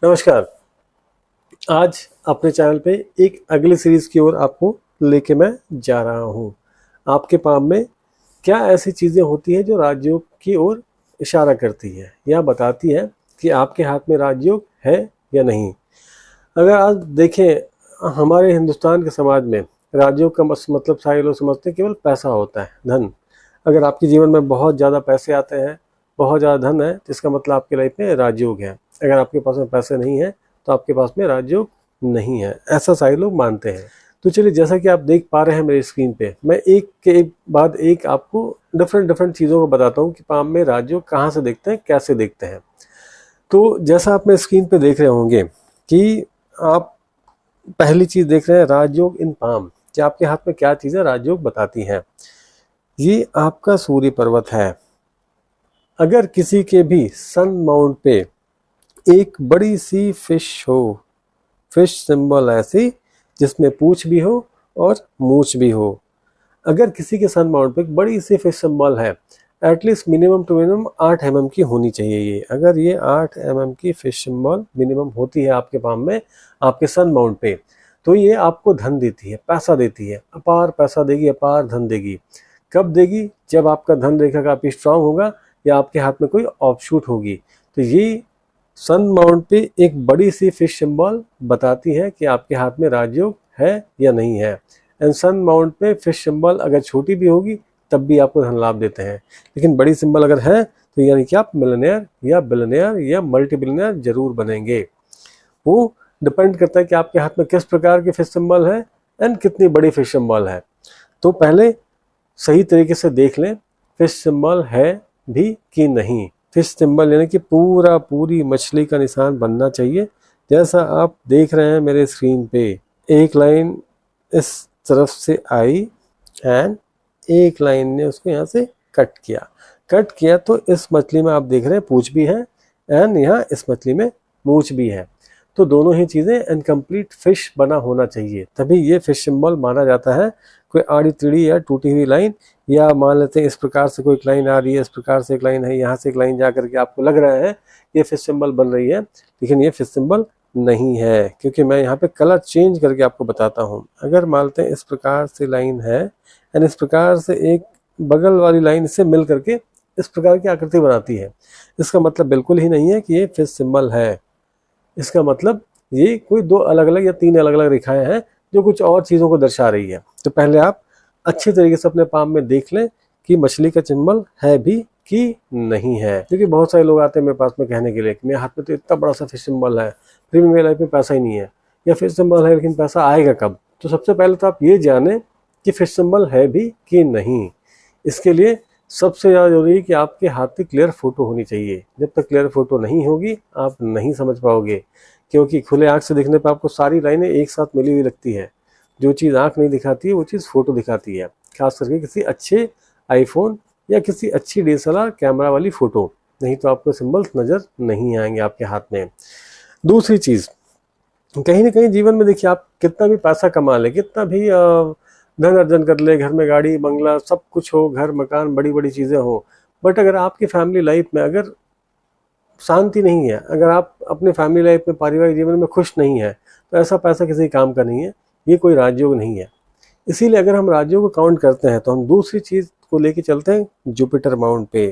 नमस्कार। आज अपने चैनल पे एक अगली सीरीज की ओर आपको लेके मैं जा रहा हूँ। आपके पाम में क्या ऐसी चीज़ें होती हैं जो राजयोग की ओर इशारा करती है या बताती है कि आपके हाथ में राजयोग है या नहीं। अगर आज देखें हमारे हिंदुस्तान के समाज में राजयोग का मतलब सारे लोग समझते हैं केवल पैसा होता है, धन। अगर आपके जीवन में बहुत ज़्यादा पैसे आते हैं, बहुत ज़्यादा धन है, तो इसका मतलब आपकी लाइफ में राजयोग है। अगर आपके पास में पैसे नहीं है तो आपके पास में राजयोग नहीं है, ऐसा सारे लोग मानते हैं। तो चलिए, जैसा कि आप देख पा रहे हैं मेरी स्क्रीन पे, मैं एक के बाद एक आपको डिफरेंट चीज़ों को बताता हूँ कि पाम में राजयोग कहाँ से देखते हैं, कैसे देखते हैं। तो जैसा आप मेरी स्क्रीन पे देख रहे होंगे कि आप पहली चीज़ देख रहे हैं राजयोग इन पाम, कि आपके हाथ में क्या चीज़ें राजयोग बताती हैं। ये आपका सूर्य पर्वत है। अगर किसी के भी सन माउंट पे एक बड़ी सी फिश हो, फिश सिंबल ऐसी जिसमें पूंछ भी हो और मूंछ भी हो, अगर किसी के सन माउंट पे एक बड़ी सी फिश सिंबल है, at least minimum to minimum 8 mm की होनी चाहिए। ये अगर ये 8 mm की फिश सिंबल मिनिमम होती है आपके पाम में, आपके सन माउंट पे, तो ये आपको धन देती है, पैसा देती है, अपार पैसा देगी, अपार धन देगी। कब देगी? जब आपका धन रेखा काफ़ी स्ट्रांग होगा या आपके हाथ में कोई ऑफशूट होगी। तो ये सन माउंट पे एक बड़ी सी फिश सिंबल बताती है कि आपके हाथ में राजयोग है या नहीं है। एंड सन माउंट पे फिश सिंबल अगर छोटी भी होगी तब भी आपको धन लाभ देते हैं, लेकिन बड़ी सिंबल अगर है तो यानी कि आप मिलियनेयर या बिलियनेयर या मल्टी बिलियनेयर जरूर बनेंगे। वो डिपेंड करता है कि आपके हाथ में किस प्रकार की फिश सिंबल है एंड कितनी बड़ी फिश सिंबल है। तो पहले सही तरीके से देख लें फिश सिंबल है भी कि नहीं। फिश सिंबल यानी कि पूरी मछली का निशान बनना चाहिए, जैसा आप देख रहे हैं मेरे स्क्रीन पे। एक लाइन इस तरफ से आई एंड एक लाइन ने उसको यहाँ से कट किया तो इस मछली में आप देख रहे हैं पूंछ भी है एंड यहाँ इस मछली में मूंछ भी है। तो दोनों ही चीज़ें इनकम्प्लीट फिश बना होना चाहिए, तभी ये फिश सिंबल माना जाता है। कोई आड़ी टेढ़ी या टूटी हुई लाइन, या मान लेते हैं इस प्रकार से कोई लाइन आ रही है, इस प्रकार से एक लाइन है, यहाँ से एक लाइन जा करके आपको लग रहा है ये फिश सिंबल बन रही है, लेकिन ये फिश सिंबल नहीं है, क्योंकि मैं यहाँ पे कलर चेंज करके आपको बताता हूँ। अगर मान लेते हैं इस प्रकार से लाइन है एंड इस प्रकार से एक बगल वाली लाइन से मिल करके इस प्रकार की आकृति बनाती है, इसका मतलब बिल्कुल ही नहीं है कि ये फिश सिंबल है। इसका मतलब ये कोई दो अलग अलग या तीन अलग अलग रेखाएं हैं जो कुछ और चीज़ों को दर्शा रही है। तो पहले आप अच्छे तरीके से अपने पाम में देख लें कि मछली का सिंबल है भी कि नहीं है, क्योंकि बहुत सारे लोग आते हैं मेरे पास में कहने के लिए कि मेरे हाथ में तो इतना बड़ा सा फिश सिंबल है, फिर भी मेरी लाइफ में पैसा ही नहीं है, या फिश सिंबल है लेकिन पैसा आएगा कब। तो सबसे पहले तो आप ये जानें कि फिश सिंबल है भी कि नहीं। इसके लिए सबसे ज़्यादा जरूरी है कि आपके हाथ की क्लियर फोटो होनी चाहिए। जब तक क्लियर फोटो नहीं होगी आप नहीं समझ पाओगे, क्योंकि खुले आँख से देखने पर आपको सारी लाइनें एक साथ मिली हुई लगती है। जो चीज़ आँख नहीं दिखाती है वो चीज़ फोटो दिखाती है, खास करके किसी अच्छे आईफोन या किसी अच्छी DSLR कैमरा वाली फ़ोटो, नहीं तो आपको सिंबल्स नज़र नहीं आएंगे आपके हाथ में। दूसरी चीज़, कहीं ना कहीं जीवन में देखिए, आप कितना भी पैसा कमा ले, कितना भी धन अर्जन कर ले, घर में गाड़ी बंगला सब कुछ हो, घर मकान बड़ी बड़ी चीज़ें हो, बट अगर आपकी फैमिली लाइफ में अगर शांति नहीं है, अगर आप अपने फैमिली लाइफ में पारिवारिक जीवन में खुश नहीं है, तो ऐसा पैसा किसी काम का नहीं है, ये कोई राजयोग नहीं है। इसीलिए अगर हम राज्यों को काउंट करते हैं तो हम दूसरी चीज़ को लेके चलते हैं जुपिटर माउंट पे।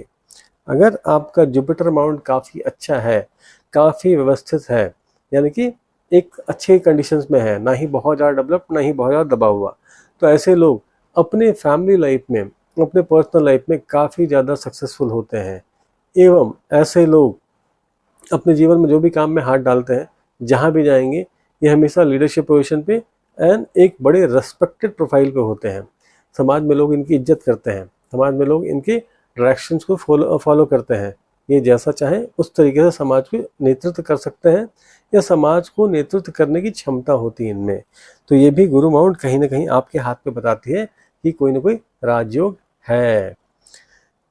अगर आपका जुपिटर माउंट काफ़ी अच्छा है, काफ़ी व्यवस्थित है, यानी कि एक अच्छे कंडीशंस में है, ना ही बहुत ज़्यादा डेवलप ना ही बहुत ज़्यादा दबा हुआ, तो ऐसे लोग अपने फैमिली लाइफ में, अपने पर्सनल लाइफ में काफ़ी ज़्यादा सक्सेसफुल होते हैं। एवं ऐसे लोग अपने जीवन में जो भी काम में हाथ डालते हैं, जहाँ भी जाएंगे, ये हमेशा लीडरशिप पोजीशन पे एंड एक बड़े रेस्पेक्टेड प्रोफाइल पे होते हैं। समाज में लोग इनकी इज्जत करते हैं, समाज में लोग इनके डायरेक्शंस को फॉलो करते हैं। ये जैसा चाहें उस तरीके से समाज को नेतृत्व कर सकते हैं, या समाज को नेतृत्व करने की क्षमता होती है इनमें। तो ये भी गुरु माउंट कहीं ना कहीं आपके हाथ पे बताती है कि कोई ना कोई राजयोग है।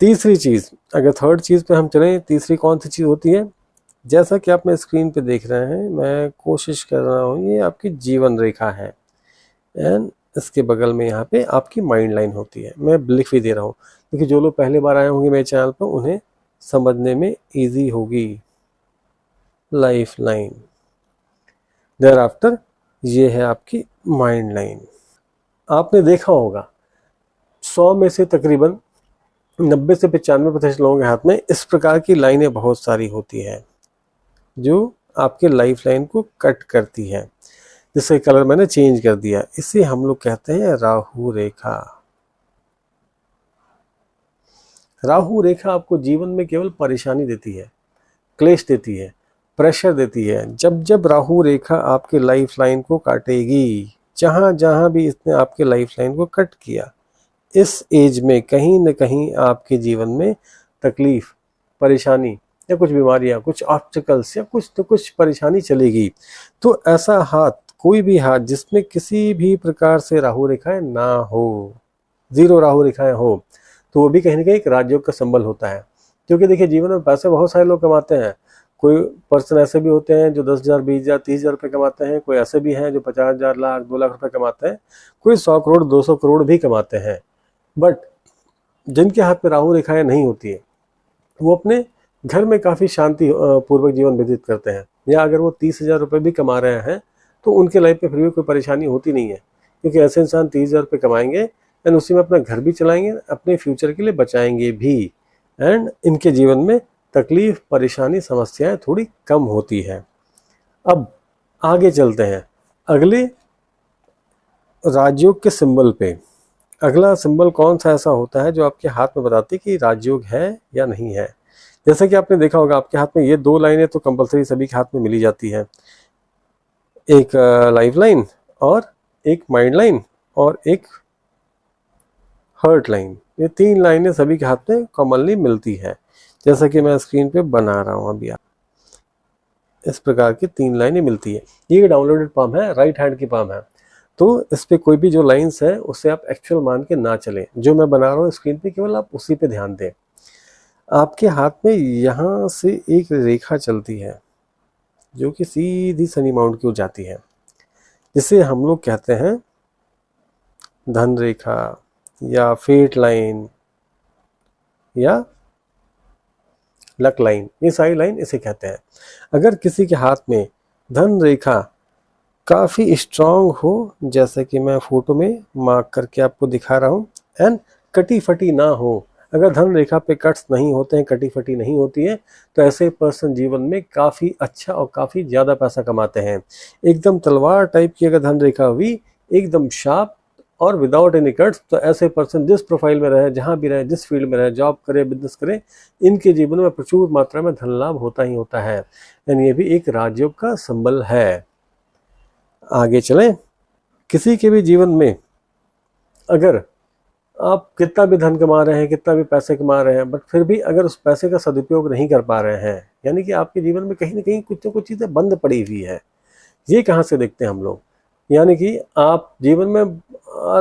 तीसरी चीज़, अगर थर्ड चीज़ पे हम चलें, तीसरी कौन सी चीज़ होती है? जैसा कि आप मेरे स्क्रीन पे देख रहे हैं, मैं कोशिश कर रहा हूँ, ये आपकी जीवन रेखा है एंड इसके बगल में यहाँ पे आपकी माइंड लाइन होती है। मैं लिख भी दे रहा हूँ क्योंकि जो लोग पहली बार आए होंगे मेरे चैनल पर उन्हें समझने में इजी होगी। लाइफ लाइन, देयर आफ्टर ये है आपकी माइंड लाइन। आपने देखा होगा 100 में से तकरीबन 90 से 95% लोगों के हाथ में इस प्रकार की लाइनें बहुत सारी होती हैं जो आपके लाइफ लाइन को कट करती है। जिसका कलर मैंने चेंज कर दिया, इसे हम लोग कहते हैं राहु रेखा। राहु रेखा आपको जीवन में केवल परेशानी देती है, क्लेश देती है, प्रेशर देती है। जब जब राहु रेखा आपके लाइफ लाइन को काटेगी, जहां जहां भी इसने आपके लाइफ लाइन को कट किया, इस एज में कहीं न कहीं आपके जीवन में तकलीफ, परेशानी या कुछ बीमारियां, कुछ ऑब्स्टिकल्स या कुछ तो कुछ परेशानी चलेगी। तो ऐसा हाथ, कोई भी हाथ जिसमें किसी भी प्रकार से राहु रेखाएं ना हो, 0 राहु रेखाएं हो, तो वो भी कहीं ना कहीं एक राजयोग का संबल होता है। क्योंकि देखिए जीवन में पैसे बहुत सारे लोग कमाते हैं। कोई पर्सन ऐसे भी होते हैं जो 10,000, 20,000, 30,000 रुपये कमाते हैं। कोई ऐसे भी हैं जो 50,000, लाख, 2 लाख रुपए कमाते हैं। कोई 100 करोड़, 200 करोड़ भी कमाते हैं। बट जिनके हाथ में राहु रेखाएं नहीं होती है, वो अपने घर में काफ़ी शांति पूर्वक जीवन व्यतीत करते हैं। या अगर वो 30,000 रुपये भी कमा रहे हैं तो उनके लाइफ में फिर भी कोई परेशानी होती नहीं है। क्योंकि ऐसे इंसान 30,000 रुपये कमाएंगे एंड उसी में अपना घर भी चलाएंगे, अपने फ्यूचर के लिए बचाएंगे भी, एंड इनके जीवन में तकलीफ, परेशानी, समस्याएं थोड़ी कम होती है। अब आगे चलते हैं अगले राजयोग के सिंबल पे। अगला सिंबल कौन सा ऐसा होता है जो आपके हाथ में बताती है कि राजयोग है या नहीं है। जैसा कि आपने देखा होगा आपके हाथ में ये 2 लाइनें तो कंपलसरी सभी के हाथ में मिली जाती है, एक लाइफ लाइन और एक माइंड लाइन और एक हर्ट लाइन। ये 3 लाइनें सभी के हाथ में कॉमनली मिलती है, जैसा कि मैं स्क्रीन पे बना रहा हूँ अभी। आप इस प्रकार की 3 लाइनें मिलती है। ये डाउनलोडेड पाम है, राइट हैंड की पाम है, तो इस पे कोई भी जो लाइंस है उससे आप एक्चुअल मान के ना चलें। जो मैं बना रहा हूँ स्क्रीन पे केवल आप उसी पे ध्यान दें। आपके हाथ में यहाँ से एक रेखा चलती है जो कि सीधी शनि माउंट की ओर जाती है, जिसे हम लोग कहते हैं धन रेखा या फेट लाइन या लक लाइन। ये सारी लाइन इसे कहते हैं। अगर किसी के हाथ में धन रेखा काफ़ी स्ट्रांग हो, जैसे कि मैं फोटो में मार्क करके आपको दिखा रहा हूँ, एंड कटी फटी ना हो, अगर धन रेखा पे कट्स नहीं होते हैं, कटी फटी नहीं होती है, तो ऐसे पर्सन जीवन में काफ़ी अच्छा और काफ़ी ज़्यादा पैसा कमाते हैं। एकदम तलवार टाइप की अगर धन रेखा हुई, एकदम शार्प और विदाउट एनी कट्स, तो ऐसे पर्सन जिस प्रोफाइल में रहे, जहाँ भी रहे, जिस फील्ड में रहे, जॉब करे, बिजनेस करे, इनके जीवन में प्रचुर मात्रा में धन लाभ होता ही होता है। यानी ये भी एक राजयोग का संबल है। आगे चलें, किसी के भी जीवन में अगर आप कितना भी धन कमा रहे हैं, कितना भी पैसे कमा रहे हैं, बट फिर भी अगर उस पैसे का सदुपयोग नहीं कर पा रहे हैं, यानी कि आपके जीवन में कहीं ना कहीं कुछ ना कुछ चीज़ें बंद पड़ी हुई है। ये कहाँ से देखते हैं हम लोग, यानी कि आप जीवन में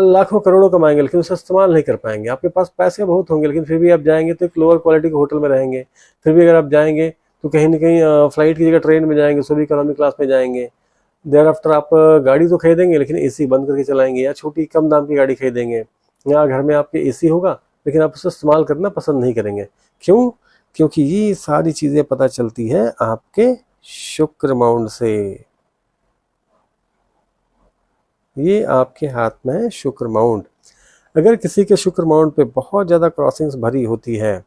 लाखों करोड़ों कमाएंगे लेकिन उसे इस्तेमाल नहीं कर पाएंगे। आपके पास पैसे बहुत होंगे लेकिन फिर भी आप जाएंगे तो एक लोअर क्वालिटी के होटल में रहेंगे। फिर भी अगर आप जाएंगे तो कहीं ना कहीं फ्लाइट की जगह ट्रेन में जाएंगे, सो भी इकोनॉमिक क्लास में जाएंगे। देयर आफ्टर आप गाड़ी तो खरीदेंगे लेकिन एसी बंद करके चलाएंगे, या छोटी कम दाम की गाड़ी खरीदेंगे, या घर में आपके एसी होगा लेकिन आप उसे इस्तेमाल करना पसंद नहीं करेंगे। क्यों? क्योंकि ये सारी चीज़ें पता चलती है आपके शुक्र माउंट से। ये आपके हाथ में है शुक्र माउंट। अगर किसी के शुक्र माउंट पे बहुत ज़्यादा क्रॉसिंग्स भरी होती है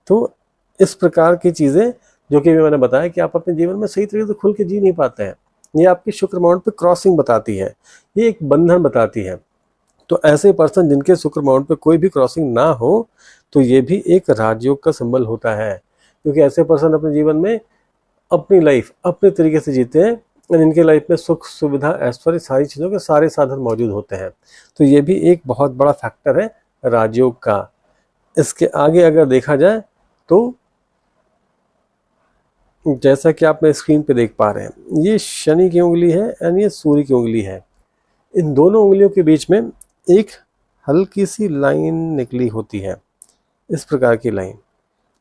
तो इस प्रकार की चीज़ें जो कि मैंने बताया कि आप अपने जीवन में सही तरीके से खुल के जी नहीं पाते हैं, ये आपकी शुक्र माउंट पे क्रॉसिंग बताती है, ये एक बंधन बताती है। तो ऐसे पर्सन जिनके शुक्र माउंट पे कोई भी क्रॉसिंग ना हो, तो ये भी एक राजयोग का सिंबल होता है। क्योंकि ऐसे पर्सन अपने जीवन में अपनी लाइफ अपने तरीके से जीते हैं, इनके लाइफ में सुख, सुविधा, ऐश्वर्य, सारी चीज़ों के सारे साधन मौजूद होते हैं। तो ये भी एक बहुत बड़ा फैक्टर है राजयोग का। इसके आगे अगर देखा जाए तो जैसा कि आप स्क्रीन पे देख पा रहे हैं, ये शनि की उंगली है एंड ये सूर्य की उंगली है। इन दोनों उंगलियों के बीच में एक हल्की सी लाइन निकली होती है, इस प्रकार की लाइन,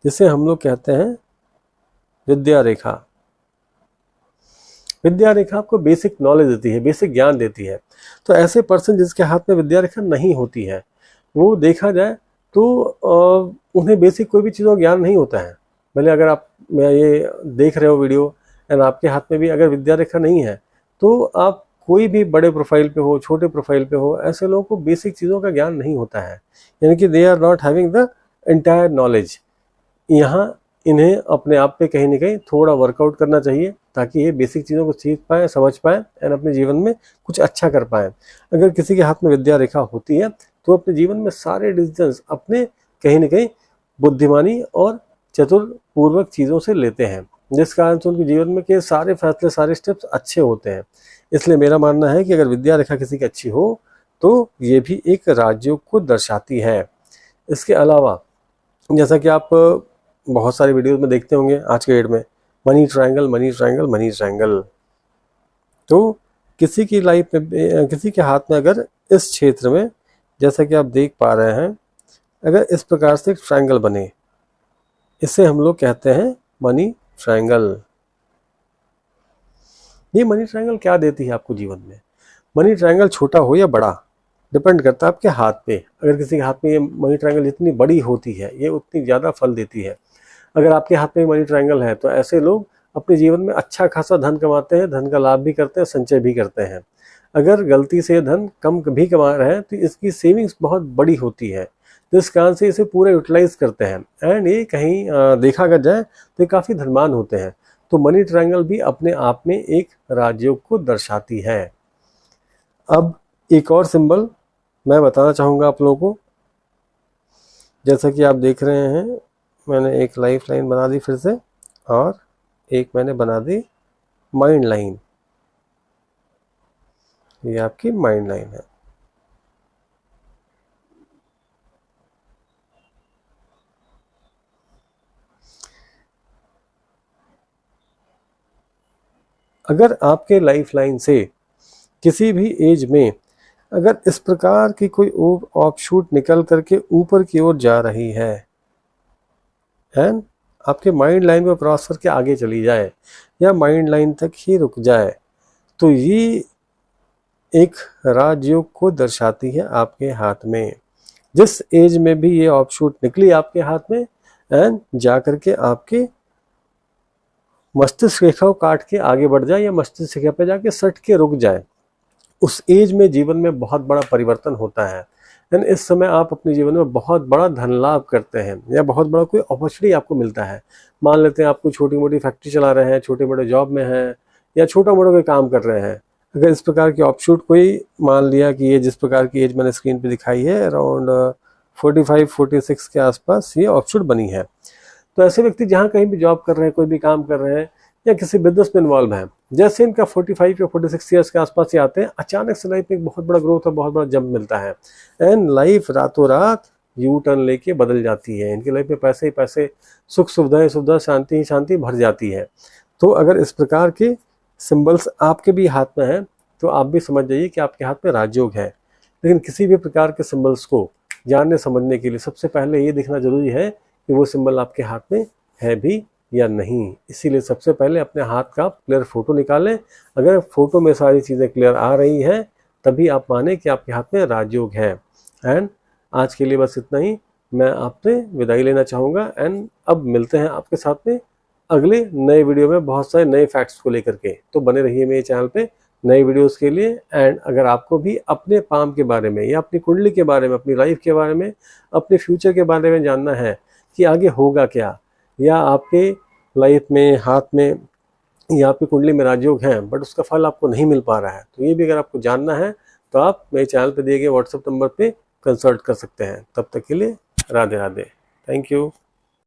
जिसे हम लोग कहते हैं विद्या रेखा। विद्या रेखा आपको बेसिक नॉलेज देती है, बेसिक ज्ञान देती है। तो ऐसे पर्सन जिसके हाथ में विद्या रेखा नहीं होती है, वो देखा जाए तो उन्हें बेसिक कोई भी चीज़ों का ज्ञान नहीं होता है। भले अगर आप मैं ये देख रहे हो वीडियो एंड आपके हाथ में भी अगर विद्या रेखा नहीं है तो आप कोई भी बड़े प्रोफाइल पे हो, छोटे प्रोफाइल पे हो, ऐसे लोगों को बेसिक चीज़ों का ज्ञान नहीं होता है, यानी कि they are not having the entire knowledge. यहाँ इन्हें अपने आप पे कहीं ना कहीं थोड़ा वर्कआउट करना चाहिए ताकि ये बेसिक चीज़ों को सीख पाए, समझ पाए एंड अपने जीवन में कुछ अच्छा कर पाए। अगर किसी के हाथ में विद्या रेखा होती है तो अपने जीवन में सारे डिसीजंस अपने कहीं ना कहीं बुद्धिमानी और चतुरपूर्वक चीज़ों से लेते हैं, जिस कारण से उनके जीवन में के सारे फैसले, सारे स्टेप्स अच्छे होते हैं। इसलिए मेरा मानना है कि अगर विद्या रेखा किसी की अच्छी हो तो ये भी एक राजयोग को दर्शाती है। इसके अलावा जैसा कि आप बहुत सारे वीडियोस में देखते होंगे आज के डेट में, money triangle, money triangle, money triangle. तो किसी की लाइफ में, किसी के हाथ में अगर इस क्षेत्र में, जैसा कि आप देख पा रहे हैं, अगर इस प्रकार से एक ट्रायंगल बने, इसे हम लोग कहते हैं मनी ट्रायंगल। ये मनी ट्रायंगल क्या देती है आपको जीवन में? मनी ट्रायंगल छोटा हो या बड़ा डिपेंड करता है आपके हाथ पे। अगर किसी के हाथ में ये मनी ट्रायंगल जितनी बड़ी होती है ये उतनी ज़्यादा फल देती है। अगर आपके हाथ में मनी ट्रायंगल है तो ऐसे लोग अपने जीवन में अच्छा खासा धन कमाते हैं, धन का लाभ भी करते हैं, संचय भी करते हैं। अगर गलती से धन कम भी कमा रहे हैं तो इसकी सेविंग्स बहुत बड़ी होती है, जिस कारण से इसे पूरा यूटिलाइज करते हैं एंड ये कहीं देखा अगर जाए तो ये काफ़ी धनवान होते हैं। तो मनी ट्रायंगल भी अपने आप में एक राजयोग को दर्शाती है। अब एक और सिंबल मैं बताना चाहूँगा आप लोगों को। जैसा कि आप देख रहे हैं, मैंने एक लाइफ लाइन बना दी फिर से, और एक मैंने बना दी माइंड लाइन। ये आपकी माइंड लाइन है। अगर आपके लाइफ लाइन से किसी भी एज में अगर इस प्रकार की कोई ऑफशूट निकल करके ऊपर की ओर जा रही है एंड आपके माइंड लाइन में क्रॉस करके आगे चली जाए या माइंड लाइन तक ही रुक जाए, तो ये एक राजयोग को दर्शाती है आपके हाथ में। जिस एज में भी ये ऑफशूट निकली आपके हाथ में एंड जा करके आपके मस्तिष्क रेखा को काट के आगे बढ़ जाए या मस्तिष्क रेखा पे जाके सट के रुक जाए, उस एज में जीवन में बहुत बड़ा परिवर्तन होता है। एंड इस समय आप अपने जीवन में बहुत बड़ा धन लाभ करते हैं या बहुत बड़ा कोई अपॉर्चुनिटी आपको मिलता है। मान लेते हैं आपको छोटी मोटी फैक्ट्री चला रहे हैं, छोटे मोटे जॉब में हैं या छोटा मोटा कोई काम कर रहे हैं। अगर इस प्रकार की ऑफशूट कोई मान लिया कि ये जिस प्रकार की एज मैंने स्क्रीन पे दिखाई है अराउंड 45-46 के आसपास ये ऑफशूट बनी है, तो ऐसे व्यक्ति जहाँ कहीं भी जॉब कर रहे हैं, कोई भी काम कर रहे हैं या किसी बिजनेस में इन्वॉल्व हैं, जैसे इनका 45 या 46 ईयर्स के आसपास ये आते हैं, अचानक से लाइफ में एक बहुत बड़ा ग्रोथ और बहुत बड़ा जंप मिलता है एंड लाइफ रातों रात यू टर्न लेके बदल जाती है। इनकी लाइफ में पैसे ही पैसे, सुख सुविधा, शांति ही शांति भर जाती है। तो अगर इस प्रकार के सिंबल्स आपके भी हाथ में हैं तो आप भी समझ जाइए कि आपके हाथ में राजयोग है। लेकिन किसी भी प्रकार के सिंबल्स को जानने समझने के लिए सबसे पहले ये देखना जरूरी है कि वो सिंबल आपके हाथ में है भी या नहीं। इसीलिए सबसे पहले अपने हाथ का क्लियर फोटो निकालें। अगर फोटो में सारी चीज़ें क्लियर आ रही हैं तभी आप माने कि आपके हाथ में राजयोग है। एंड आज के लिए बस इतना ही, मैं आपसे विदाई लेना चाहूँगा एंड अब मिलते हैं आपके साथ में अगले नए वीडियो में बहुत सारे नए फैक्ट्स को लेकर के। तो बने रहिए मेरे चैनल पे नए वीडियोस के लिए। एंड अगर आपको भी अपने पाम के बारे में या अपनी कुंडली के बारे में, अपनी लाइफ के बारे में, अपने फ्यूचर के बारे में जानना है कि आगे होगा क्या, या आपके लाइफ में हाथ में या आपकी कुंडली में राजयोग है बट उसका फल आपको नहीं मिल पा रहा है, तो ये भी अगर आपको जानना है तो आप मेरे चैनल पे दिए गए व्हाट्सएप नंबर पे कंसल्ट कर सकते हैं। तब तक के लिए राधे राधे, थैंक यू।